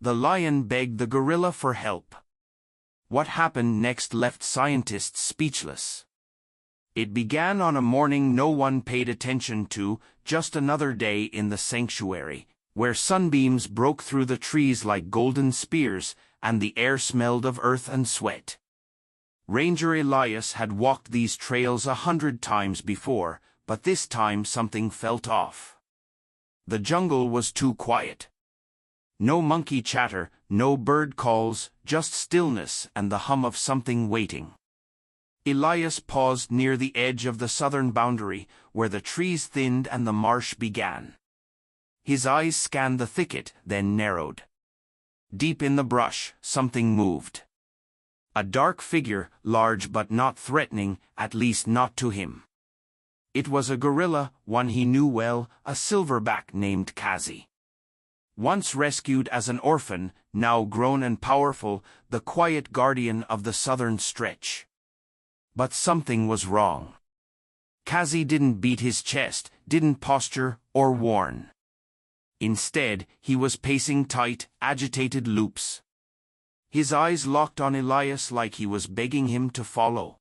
The lion begged the gorilla for help. What happened next left scientists speechless. It began on a morning no one paid attention to, just another day in the sanctuary, where sunbeams broke through the trees like golden spears, and the air smelled of earth and sweat. Ranger Elias had walked these trails 100 times before, but this time something felt off. The jungle was too quiet. No monkey chatter, no bird calls, just stillness and the hum of something waiting. Elias paused near the edge of the southern boundary, where the trees thinned and the marsh began. His eyes scanned the thicket, then narrowed. Deep in the brush, something moved. A dark figure, large but not threatening, at least not to him. It was a gorilla, one he knew well, a silverback named Kazi. Once rescued as an orphan, now grown and powerful, the quiet guardian of the southern stretch. But something was wrong. Kazi didn't beat his chest, didn't posture, or warn. Instead, he was pacing tight, agitated loops. His eyes locked on Elias like he was begging him to follow.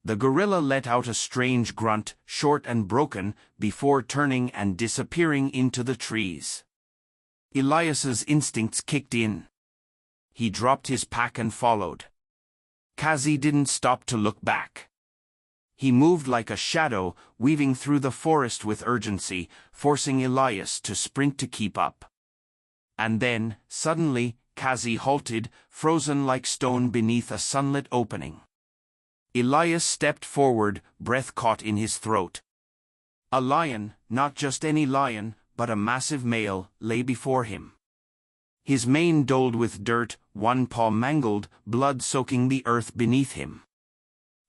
The gorilla let out a strange grunt, short and broken, before turning and disappearing into the trees. Elias's instincts kicked in. He dropped his pack and followed. Kazi didn't stop to look back. He moved like a shadow, weaving through the forest with urgency, forcing Elias to sprint to keep up. And then, suddenly, Kazi halted, frozen like stone beneath a sunlit opening. Elias stepped forward, breath caught in his throat. A lion, not just any lion, but a massive male, lay before him. His mane dulled with dirt, one paw mangled, blood soaking the earth beneath him.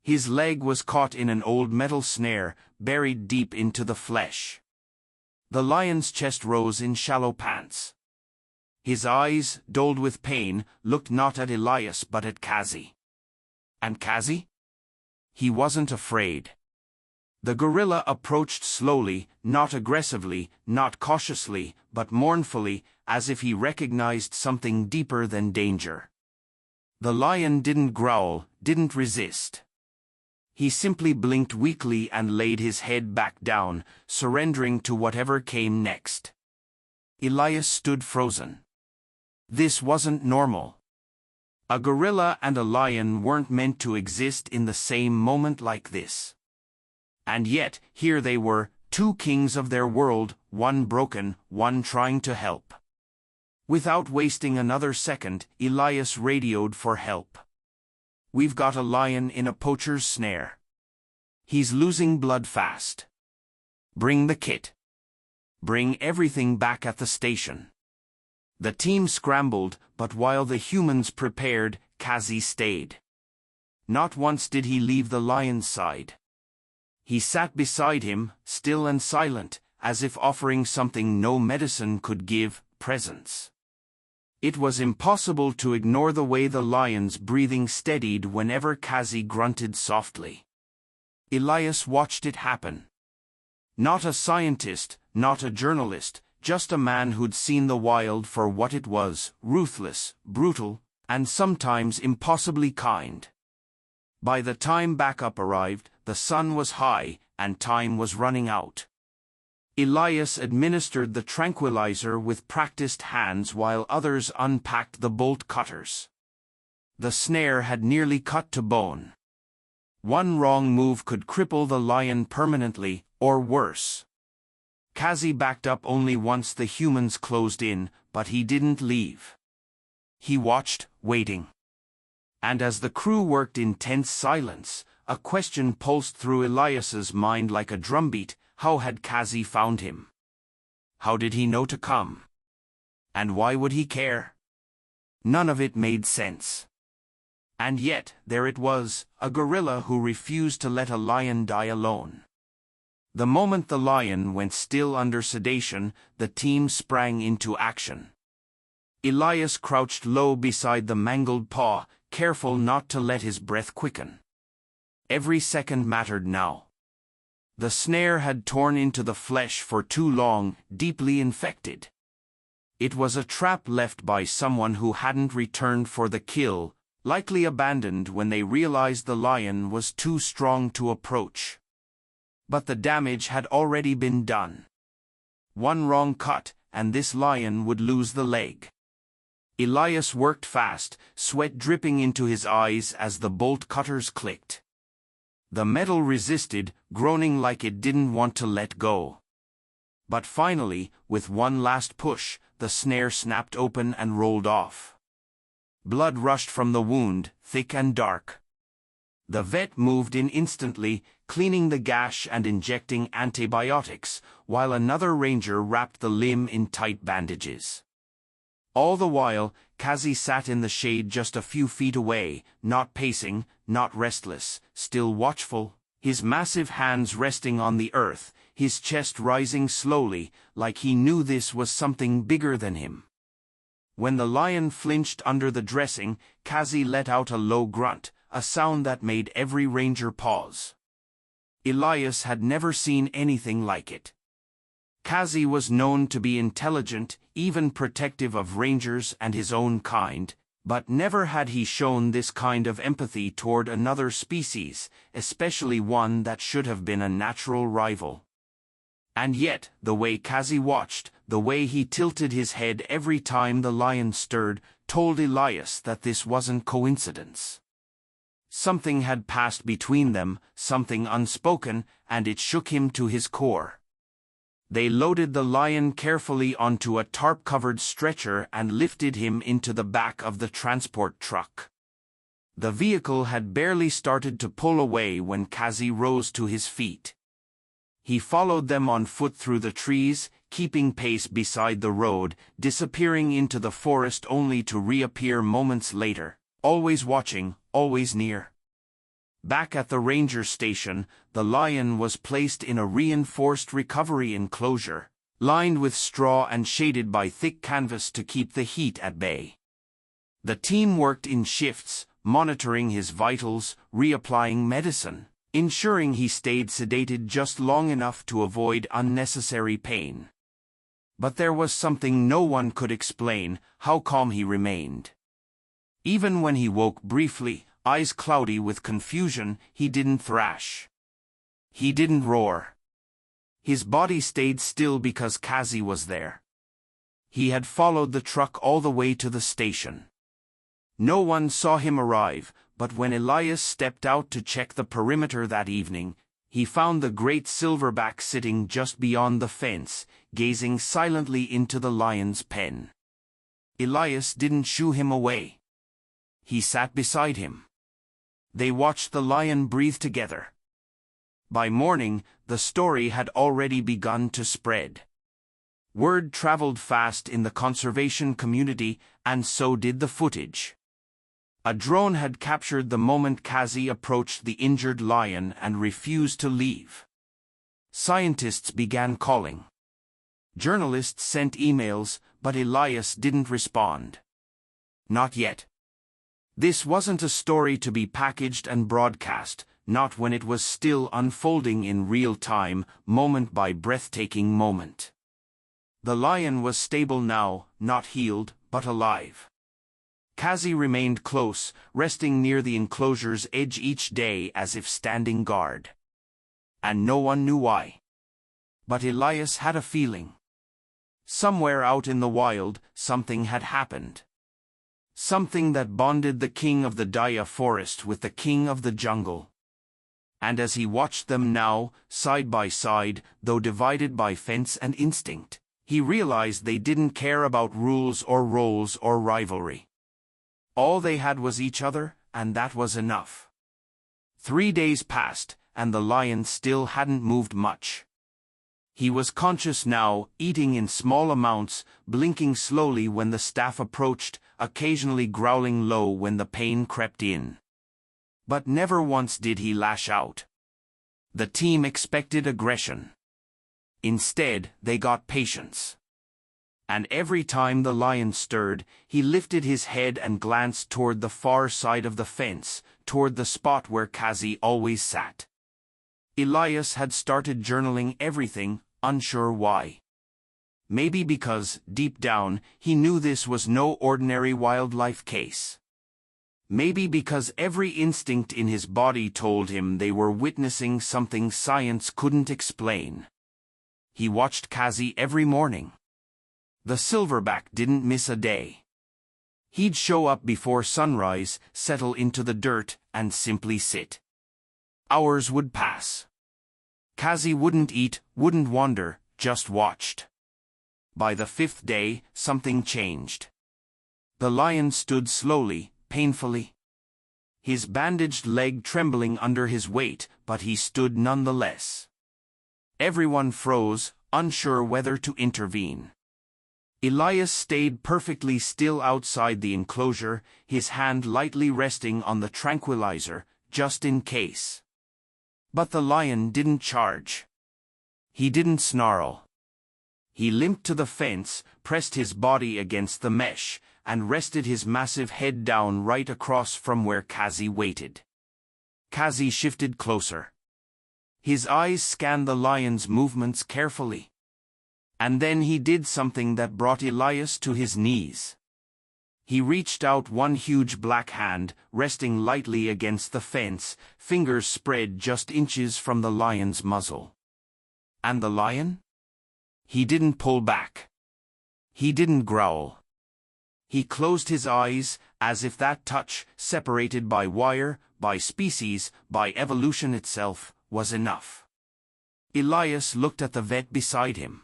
His leg was caught in an old metal snare, buried deep into the flesh. The lion's chest rose in shallow pants. His eyes, dulled with pain, looked not at Elias but at Kazi. And Kazi? He wasn't afraid. The gorilla approached slowly, not aggressively, not cautiously, but mournfully, as if he recognized something deeper than danger. The lion didn't growl, didn't resist. He simply blinked weakly and laid his head back down, surrendering to whatever came next. Elias stood frozen. This wasn't normal. A gorilla and a lion weren't meant to exist in the same moment like this. And yet, here they were, two kings of their world, one broken, one trying to help. Without wasting another second, Elias radioed for help. "We've got a lion in a poacher's snare. He's losing blood fast. Bring the kit. Bring everything back at the station." The team scrambled, but while the humans prepared, Kazi stayed. Not once did he leave the lion's side. He sat beside him, still and silent, as if offering something no medicine could give, presence. It was impossible to ignore the way the lion's breathing steadied whenever Kazi grunted softly. Elias watched it happen. Not a scientist, not a journalist, just a man who'd seen the wild for what it was, ruthless, brutal, and sometimes impossibly kind. By the time backup arrived, the sun was high, and time was running out. Elias administered the tranquilizer with practiced hands while others unpacked the bolt cutters. The snare had nearly cut to bone. One wrong move could cripple the lion permanently, or worse. Kazi backed up only once the humans closed in, but he didn't leave. He watched, waiting. And as the crew worked in tense silence, a question pulsed through Elias's mind like a drumbeat: how had Kazi found him? How did he know to come? And why would he care? None of it made sense. And yet, there it was, a gorilla who refused to let a lion die alone. The moment the lion went still under sedation, the team sprang into action. Elias crouched low beside the mangled paw, careful not to let his breath quicken. Every second mattered now. The snare had torn into the flesh for too long, deeply infected. It was a trap left by someone who hadn't returned for the kill, likely abandoned when they realized the lion was too strong to approach. But the damage had already been done. One wrong cut, and this lion would lose the leg. Elias worked fast, sweat dripping into his eyes as the bolt cutters clicked. The metal resisted, groaning like it didn't want to let go. But finally, with one last push, the snare snapped open and rolled off. Blood rushed from the wound, thick and dark. The vet moved in instantly, cleaning the gash and injecting antibiotics, while another ranger wrapped the limb in tight bandages. All the while, Kazi sat in the shade just a few feet away, not pacing, not restless, still watchful, his massive hands resting on the earth, his chest rising slowly, like he knew this was something bigger than him. When the lion flinched under the dressing, Kazi let out a low grunt, a sound that made every ranger pause. Elias had never seen anything like it. Kazi was known to be intelligent, even protective of rangers and his own kind, but never had he shown this kind of empathy toward another species, especially one that should have been a natural rival. And yet, the way Kazi watched, the way he tilted his head every time the lion stirred, told Elias that this wasn't coincidence. Something had passed between them, something unspoken, and it shook him to his core. They loaded the lion carefully onto a tarp-covered stretcher and lifted him into the back of the transport truck. The vehicle had barely started to pull away when Kazi rose to his feet. He followed them on foot through the trees, keeping pace beside the road, disappearing into the forest only to reappear moments later, always watching, always near. Back at the ranger station, the lion was placed in a reinforced recovery enclosure, lined with straw and shaded by thick canvas to keep the heat at bay. The team worked in shifts, monitoring his vitals, reapplying medicine, ensuring he stayed sedated just long enough to avoid unnecessary pain. But there was something no one could explain: how calm he remained. Even when he woke briefly, eyes cloudy with confusion, he didn't thrash. He didn't roar. His body stayed still because Kazi was there. He had followed the truck all the way to the station. No one saw him arrive, but when Elias stepped out to check the perimeter that evening, he found the great silverback sitting just beyond the fence, gazing silently into the lion's pen. Elias didn't shoo him away. He sat beside him. They watched the lion breathe together. By morning, the story had already begun to spread. Word traveled fast in the conservation community, and so did the footage. A drone had captured the moment Kazi approached the injured lion and refused to leave. Scientists began calling. Journalists sent emails, but Elias didn't respond. Not yet. This wasn't a story to be packaged and broadcast, not when it was still unfolding in real time, moment by breathtaking moment. The lion was stable now, not healed, but alive. Kazi remained close, resting near the enclosure's edge each day as if standing guard. And no one knew why. But Elias had a feeling. Somewhere out in the wild, something had happened. Something that bonded the king of the Daya forest with the king of the jungle. And as he watched them now, side by side, though divided by fence and instinct, he realized they didn't care about rules or roles or rivalry. All they had was each other, and that was enough. 3 days passed, and the lion still hadn't moved much. He was conscious now, eating in small amounts, blinking slowly when the staff approached, occasionally growling low when the pain crept in. But never once did he lash out. The team expected aggression. Instead, they got patience. And every time the lion stirred, he lifted his head and glanced toward the far side of the fence, toward the spot where Kazi always sat. Elias had started journaling everything, unsure why. Maybe because, deep down, he knew this was no ordinary wildlife case. Maybe because every instinct in his body told him they were witnessing something science couldn't explain. He watched Kazi every morning. The silverback didn't miss a day. He'd show up before sunrise, settle into the dirt, and simply sit. Hours would pass. Kazi wouldn't eat, wouldn't wander, just watched. By the 5th day, something changed. The lion stood slowly, painfully. His bandaged leg trembling under his weight, but he stood nonetheless. Everyone froze, unsure whether to intervene. Elias stayed perfectly still outside the enclosure, his hand lightly resting on the tranquilizer, just in case. But the lion didn't charge. He didn't snarl. He limped to the fence, pressed his body against the mesh, and rested his massive head down right across from where Kazi waited. Kazi shifted closer. His eyes scanned the lion's movements carefully. And then he did something that brought Elias to his knees. He reached out one huge black hand, resting lightly against the fence, fingers spread just inches from the lion's muzzle. And the lion? He didn't pull back. He didn't growl. He closed his eyes, as if that touch, separated by wire, by species, by evolution itself, was enough. Elias looked at the vet beside him.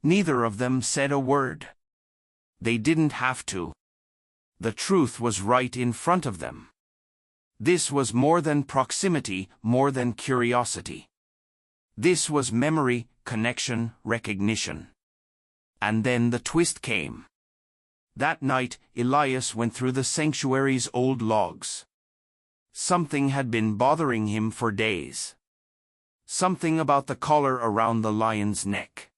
Neither of them said a word. They didn't have to. The truth was right in front of them. This was more than proximity, more than curiosity. This was memory, connection, recognition. And then the twist came. That night, Elias went through the sanctuary's old logs. Something had been bothering him for days. Something about the collar around the lion's neck.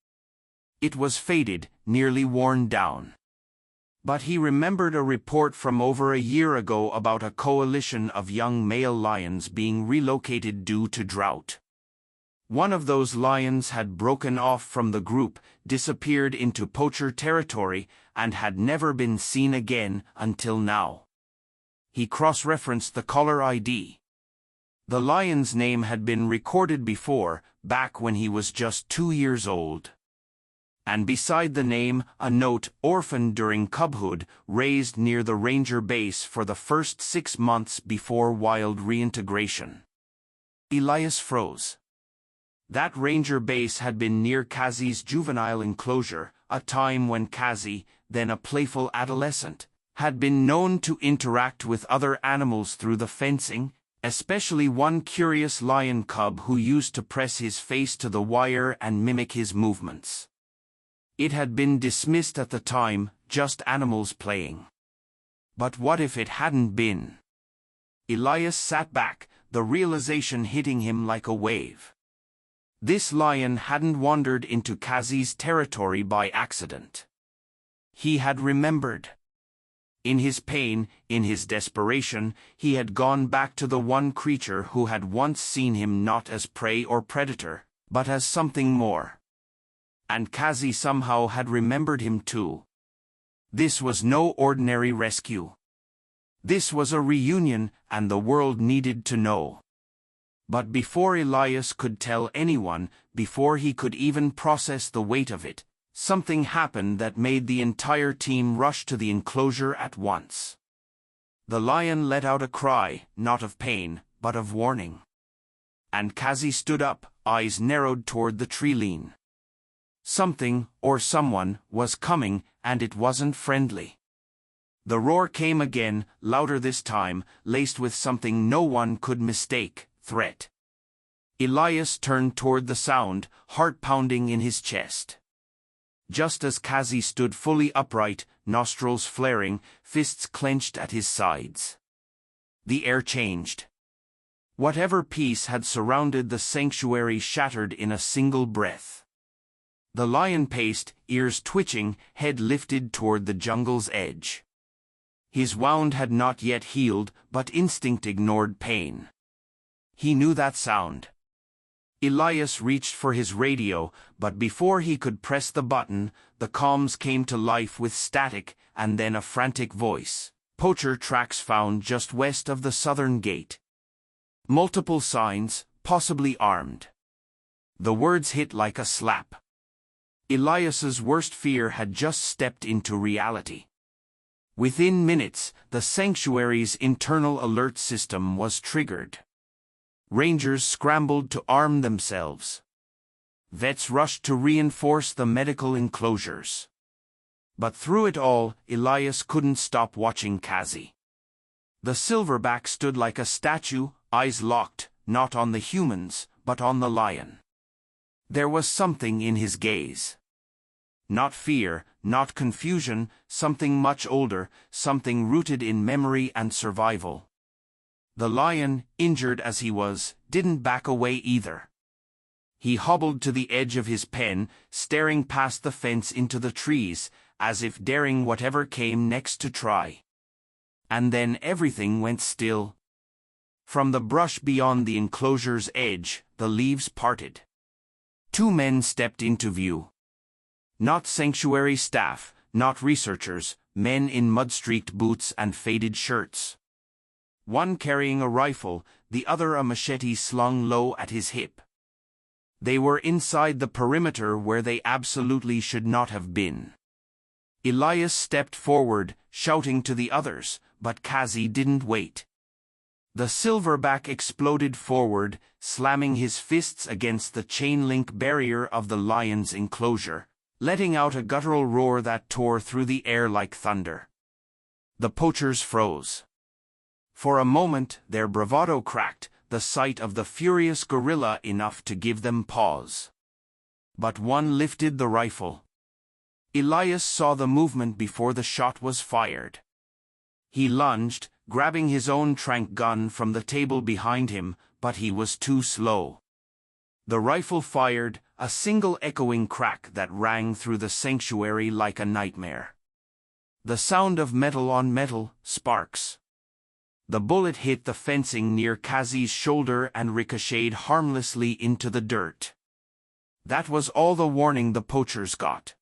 It was faded, nearly worn down. But he remembered a report from over a year ago about a coalition of young male lions being relocated due to drought. One of those lions had broken off from the group, disappeared into poacher territory, and had never been seen again until now. He cross-referenced the caller ID. The lion's name had been recorded before, back when he was just 2 years old. And beside the name, a note, orphaned during cubhood, raised near the ranger base for the first 6 months before wild reintegration. Elias froze. That ranger base had been near Kazi's juvenile enclosure, a time when Kazi, then a playful adolescent, had been known to interact with other animals through the fencing, especially one curious lion cub who used to press his face to the wire and mimic his movements. It had been dismissed at the time, just animals playing. But what if it hadn't been? Elias sat back, the realization hitting him like a wave. This lion hadn't wandered into Kazi's territory by accident. He had remembered. In his pain, in his desperation, he had gone back to the one creature who had once seen him not as prey or predator, but as something more. And Kazi somehow had remembered him too. This was no ordinary rescue. This was a reunion, and the world needed to know. But before Elias could tell anyone, before he could even process the weight of it, something happened that made the entire team rush to the enclosure at once. The lion let out a cry, not of pain, but of warning. And Kazi stood up, eyes narrowed toward the tree line. Something, or someone, was coming, and it wasn't friendly. The roar came again, louder this time, laced with something no one could mistake. Threat. Elias turned toward the sound, heart pounding in his chest. Just as Kazi stood fully upright, nostrils flaring, fists clenched at his sides. The air changed. Whatever peace had surrounded the sanctuary shattered in a single breath. The lion paced, ears twitching, head lifted toward the jungle's edge. His wound had not yet healed, but instinct ignored pain. He knew that sound. Elias reached for his radio, but before he could press the button, the comms came to life with static and then a frantic voice. Poacher tracks found just west of the southern gate. Multiple signs, possibly armed. The words hit like a slap. Elias's worst fear had just stepped into reality. Within minutes, the sanctuary's internal alert system was triggered. Rangers scrambled to arm themselves. Vets rushed to reinforce the medical enclosures. But through it all, Elias couldn't stop watching Kazi. The silverback stood like a statue, eyes locked, not on the humans, but on the lion. There was something in his gaze. Not fear, not confusion, something much older, something rooted in memory and survival. The lion, injured as he was, didn't back away either. He hobbled to the edge of his pen, staring past the fence into the trees, as if daring whatever came next to try. And then everything went still. From the brush beyond the enclosure's edge, the leaves parted. 2 men stepped into view. Not sanctuary staff, not researchers, men in mud-streaked boots and faded shirts. One carrying a rifle, the other a machete slung low at his hip. They were inside the perimeter where they absolutely should not have been. Elias stepped forward, shouting to the others, but Kazi didn't wait. The silverback exploded forward, slamming his fists against the chain-link barrier of the lion's enclosure, letting out a guttural roar that tore through the air like thunder. The poachers froze. For a moment, their bravado cracked, the sight of the furious gorilla enough to give them pause. But one lifted the rifle. Elias saw the movement before the shot was fired. He lunged, grabbing his own tranq gun from the table behind him, but he was too slow. The rifle fired, a single echoing crack that rang through the sanctuary like a nightmare. The sound of metal on metal, sparks. The bullet hit the fencing near Kazi's shoulder and ricocheted harmlessly into the dirt. That was all the warning the poachers got.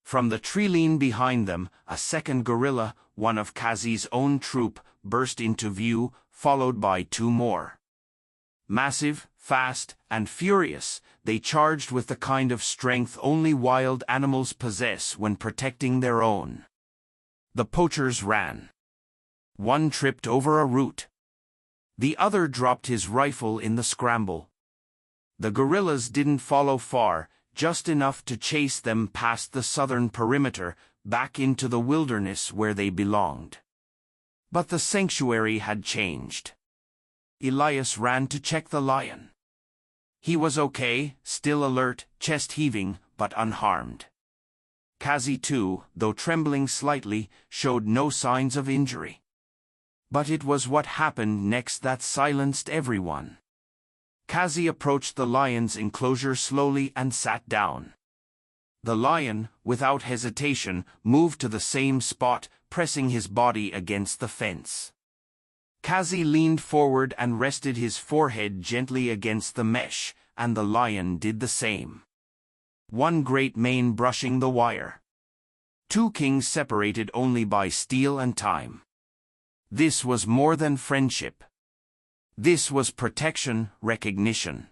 From the tree-line behind them, a second gorilla, one of Kazi's own troop, burst into view, followed by 2 more. Massive, fast, and furious, they charged with the kind of strength only wild animals possess when protecting their own. The poachers ran. One tripped over a root. The other dropped his rifle in the scramble. The gorillas didn't follow far, just enough to chase them past the southern perimeter, back into the wilderness where they belonged. But the sanctuary had changed. Elias ran to check the lion. He was okay, still alert, chest heaving, but unharmed. Kazi too, though trembling slightly, showed no signs of injury. But it was what happened next that silenced everyone. Kazi approached the lion's enclosure slowly and sat down. The lion, without hesitation, moved to the same spot, pressing his body against the fence. Kazi leaned forward and rested his forehead gently against the mesh, and the lion did the same. One great mane brushing the wire. 2 kings separated only by steel and time. This was more than friendship. This was protection, recognition.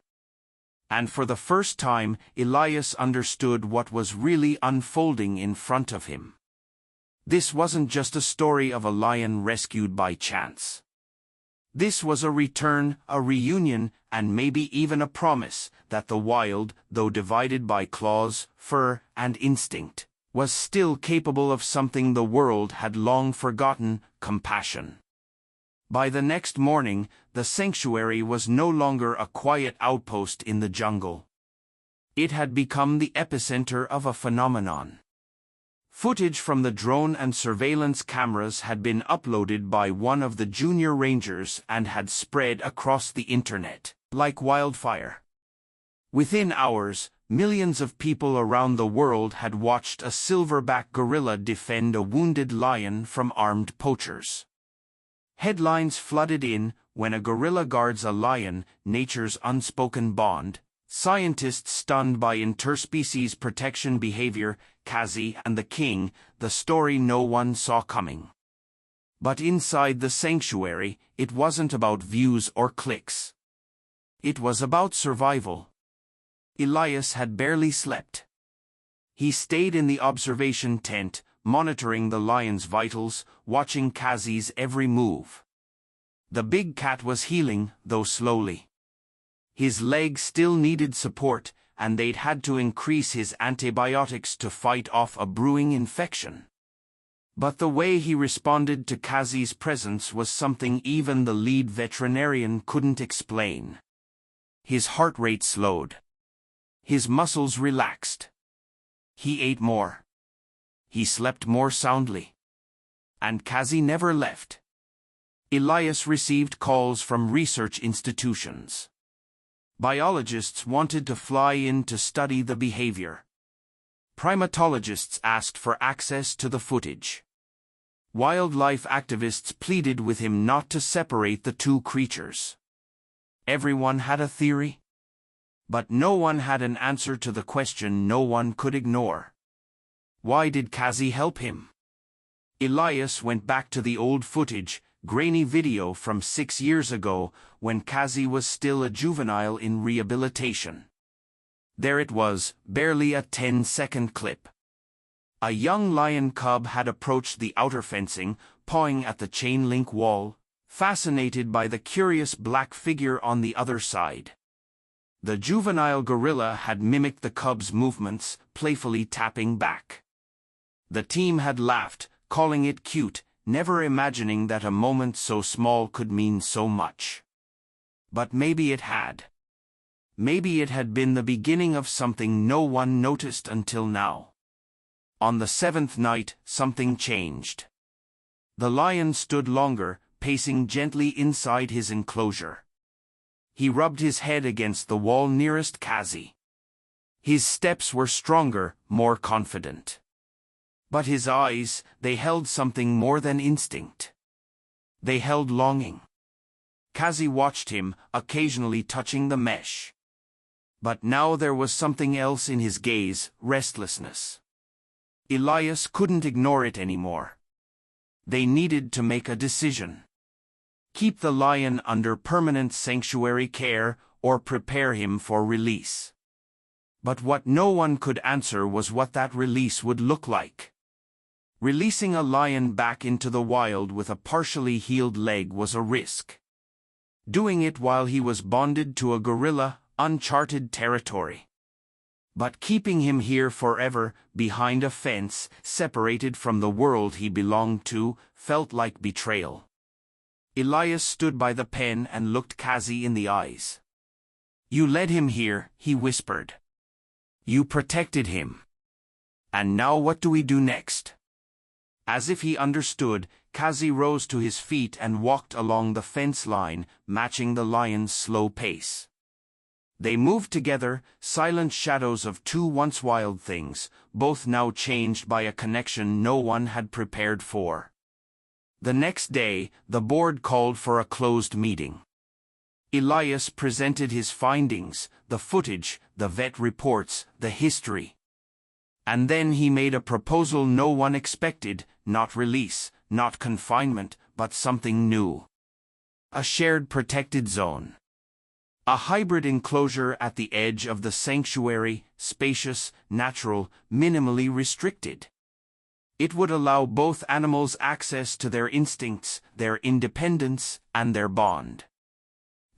And for the first time, Elias understood what was really unfolding in front of him. This wasn't just a story of a lion rescued by chance. This was a return, a reunion, and maybe even a promise that the wild, though divided by claws, fur, and instinct, was still capable of something the world had long forgotten: compassion. By the next morning, the sanctuary was no longer a quiet outpost in the jungle. It had become the epicenter of a phenomenon. Footage from the drone and surveillance cameras had been uploaded by one of the junior rangers and had spread across the internet like wildfire. Within hours, millions of people around the world had watched a silverback gorilla defend a wounded lion from armed poachers. Headlines flooded in, when a gorilla guards a lion, nature's unspoken bond, scientists stunned by interspecies protection behavior, Kazi and the king, the story no one saw coming. But inside the sanctuary, it wasn't about views or clicks. It was about survival. Elias had barely slept. He stayed in the observation tent, monitoring the lion's vitals, watching Kazi's every move. The big cat was healing, though slowly. His leg still needed support, and they'd had to increase his antibiotics to fight off a brewing infection. But the way he responded to Kazi's presence was something even the lead veterinarian couldn't explain. His heart rate slowed. His muscles relaxed. He ate more. He slept more soundly. And Kazi never left. Elias received calls from research institutions. Biologists wanted to fly in to study the behavior. Primatologists asked for access to the footage. Wildlife activists pleaded with him not to separate the two creatures. Everyone had a theory. But no one had an answer to the question no one could ignore. Why did Kazi help him? Elias went back to the old footage, grainy video from 6 years ago, when Kazi was still a juvenile in rehabilitation. There it was, barely a 10-second clip. A young lion cub had approached the outer fencing, pawing at the chain-link wall, fascinated by the curious black figure on the other side. The juvenile gorilla had mimicked the cub's movements, playfully tapping back. The team had laughed, calling it cute, never imagining that a moment so small could mean so much. But maybe it had. Maybe it had been the beginning of something no one noticed until now. On the 7th night, something changed. The lion stood longer, pacing gently inside his enclosure. He rubbed his head against the wall nearest Kazi. His steps were stronger, more confident. But his eyes, they held something more than instinct. They held longing. Kazi watched him, occasionally touching the mesh. But now there was something else in his gaze, restlessness. Elias couldn't ignore it anymore. They needed to make a decision. Keep the lion under permanent sanctuary care, or prepare him for release. But what no one could answer was what that release would look like. Releasing a lion back into the wild with a partially healed leg was a risk. Doing it while he was bonded to a gorilla, uncharted territory. But keeping him here forever, behind a fence, separated from the world he belonged to, felt like betrayal. Elias stood by the pen and looked Kazi in the eyes. "You led him here," he whispered. "You protected him. And now what do we do next?" As if he understood, Kazi rose to his feet and walked along the fence line, matching the lion's slow pace. They moved together, silent shadows of two once wild things, both now changed by a connection no one had prepared for. The next day, the board called for a closed meeting. Elias presented his findings, the footage, the vet reports, the history. And then he made a proposal no one expected, not release, not confinement, but something new. A shared protected zone. A hybrid enclosure at the edge of the sanctuary, spacious, natural, minimally restricted. It would allow both animals access to their instincts, their independence, and their bond.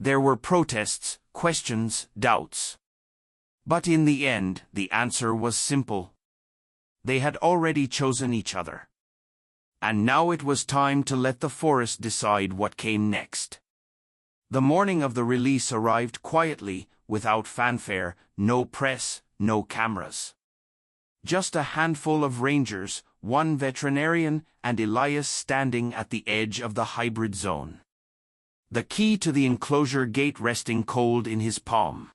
There were protests, questions, doubts. But in the end, the answer was simple. They had already chosen each other. And now it was time to let the forest decide what came next. The morning of the release arrived quietly, without fanfare, no press, no cameras. Just a handful of rangers, one veterinarian, and Elias standing at the edge of the hybrid zone. The key to the enclosure gate resting cold in his palm.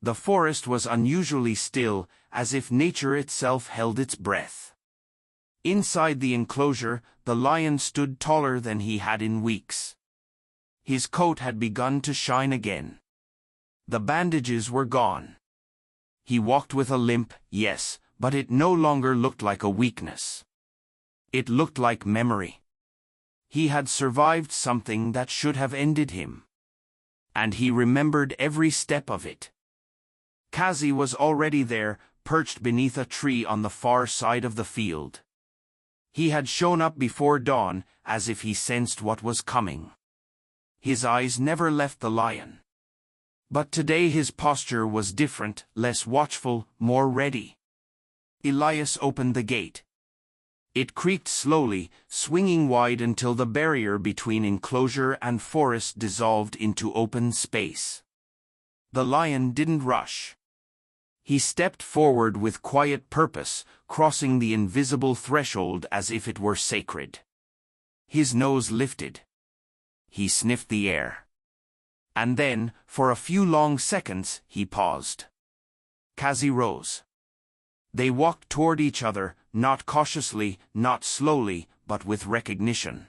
The forest was unusually still, as if nature itself held its breath. Inside the enclosure, the lion stood taller than he had in weeks. His coat had begun to shine again. The bandages were gone. He walked with a limp, yes, but it no longer looked like a weakness. It looked like memory. He had survived something that should have ended him. And he remembered every step of it. Kazi was already there, perched beneath a tree on the far side of the field. He had shown up before dawn, as if he sensed what was coming. His eyes never left the lion. But today his posture was different, less watchful, more ready. Elias opened the gate. It creaked slowly, swinging wide until the barrier between enclosure and forest dissolved into open space. The lion didn't rush. He stepped forward with quiet purpose, crossing the invisible threshold as if it were sacred. His nose lifted. He sniffed the air. And then, for a few long seconds, he paused. Kazi rose. They walked toward each other, not cautiously, not slowly, but with recognition.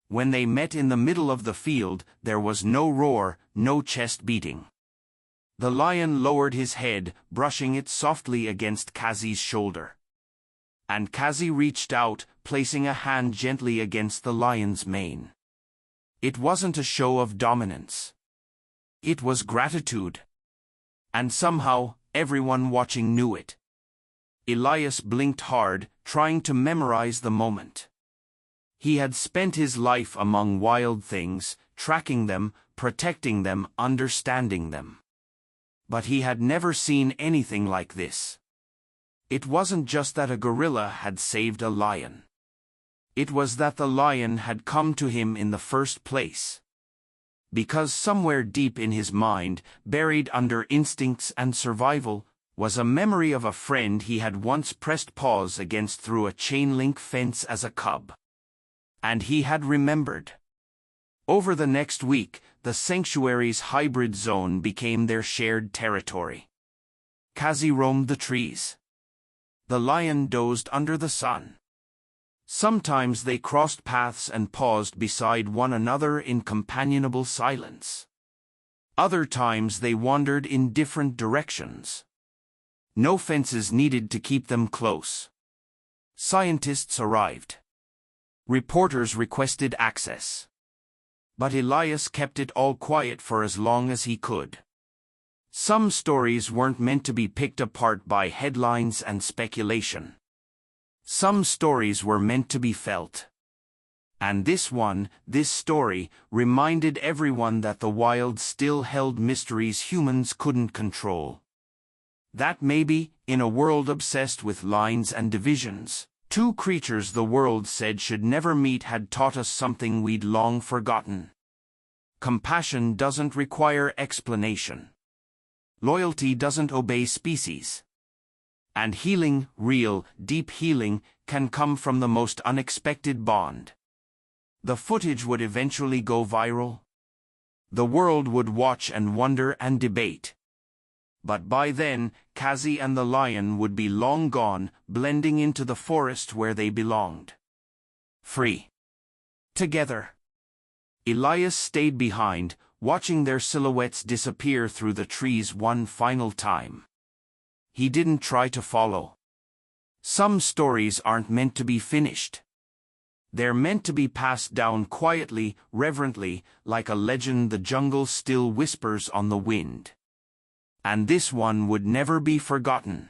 When they met in the middle of the field, there was no roar, no chest beating. The lion lowered his head, brushing it softly against Kazi's shoulder. And Kazi reached out, placing a hand gently against the lion's mane. It wasn't a show of dominance. It was gratitude. And somehow, everyone watching knew it. Elias blinked hard, trying to memorize the moment. He had spent his life among wild things, tracking them, protecting them, understanding them. But he had never seen anything like this. It wasn't just that a gorilla had saved a lion. It was that the lion had come to him in the first place. Because somewhere deep in his mind, buried under instincts and survival, was a memory of a friend he had once pressed paws against through a chain-link fence as a cub. And he had remembered. Over the next week, the sanctuary's hybrid zone became their shared territory. Kazi roamed the trees. The lion dozed under the sun. Sometimes they crossed paths and paused beside one another in companionable silence. Other times they wandered in different directions. No fences needed to keep them close. Scientists arrived. Reporters requested access. But Elias kept it all quiet for as long as he could. Some stories weren't meant to be picked apart by headlines and speculation. Some stories were meant to be felt. And this story, reminded everyone that the wild still held mysteries humans couldn't control. That maybe, in a world obsessed with lines and divisions, two creatures the world said should never meet had taught us something we'd long forgotten. Compassion doesn't require explanation. Loyalty doesn't obey species. And healing, real, deep healing, can come from the most unexpected bond. The footage would eventually go viral. The world would watch and wonder and debate. But by then, Kazi and the lion would be long gone, blending into the forest where they belonged. Free. Together. Elias stayed behind, watching their silhouettes disappear through the trees one final time. He didn't try to follow. Some stories aren't meant to be finished. They're meant to be passed down quietly, reverently, like a legend the jungle still whispers on the wind. And this one would never be forgotten.